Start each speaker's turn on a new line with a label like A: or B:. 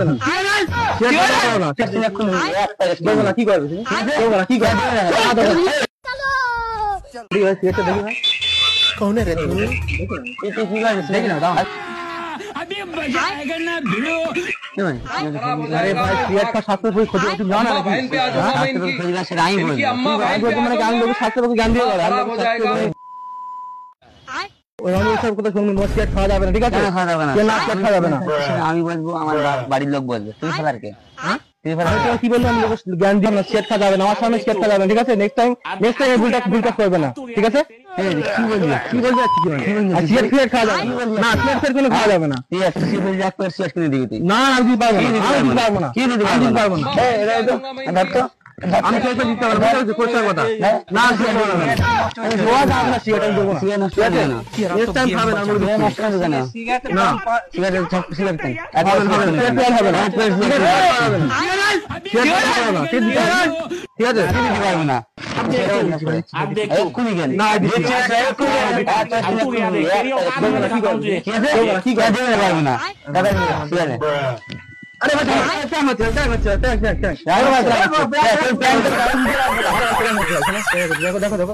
A: যাবে না, সিগারেট খাওয়া যাবে না, দেবো না, কি করবে তুমি? দেবো না, কি করবে? সিগারেটটা দেখি না,
B: कौन है रे तू?
A: দেখি না, দাও। अरे भाई सिगरेट का शास्त्र कोई खुद तुम जाना है
C: बहन पे आ जाऊंगा मैं इनकी इनकी अम्मा बहन पे आ
A: मैंने लोगों शास्त्र को ज्ञान दिया
C: खराब हो जाएगा।
A: सब কথা শুনুন, সিগারেট খাওয়া যাবে না, ঠিক আছে?
B: খাওয়া যাবে না,
A: কেন সিগারেট খাওয়া যাবে না?
B: আমি বলবো, আমার বাড়ির লোক বলবে, তুমি ফেলার কে?
A: আমি কি বললাম, আমি লোকের জ্ঞান দিলাম না, সিগারেট খাওয়া যাবে না, আমার সামনে সিগারেট খাওয়া যাবে না, ঠিক আছে? নেক্সট টাইম এই ভুলটা করবে না, ঠিক আছে?
B: কি বলবি
A: সিগারেট খাওয়া যাবে না, সিগারেট কোনো খাওয়া যাবে না।
B: ঠিক আছে, এক প্যাকেট সিগারেট কিনে দিবি তুই।
A: না আমি দিতে পারবো না, আমি দিতে পারবো না,
B: কি দিতে
A: আমি দিতে পারবো না।
B: ধর তো,
A: আমি সিগারেট দিতে পারবো না, পরিষ্কার কথা। না সিগারেট দেবো না, আমি ধোয়া যাবে না, সিগারেট আমি দেবো না।
B: সিগারেট নষ্ট হবে না,
A: নেক্সট টাইম খাবে না,
B: সিগারেট নষ্ট হবে কেন?
A: না
B: সিগারেট সিগারেট খাই।
A: হবে না, সিগারেট হবে না, সিগারেট হবে না, ঠিক আছে?
B: আমি দিতে পারবো না। এক্ষুনি গেল।
A: না দিচ্ছি,
B: কি করে দিতে পারবো না? দাদা ঠিক আছে।
A: अरे देखो देखो देखो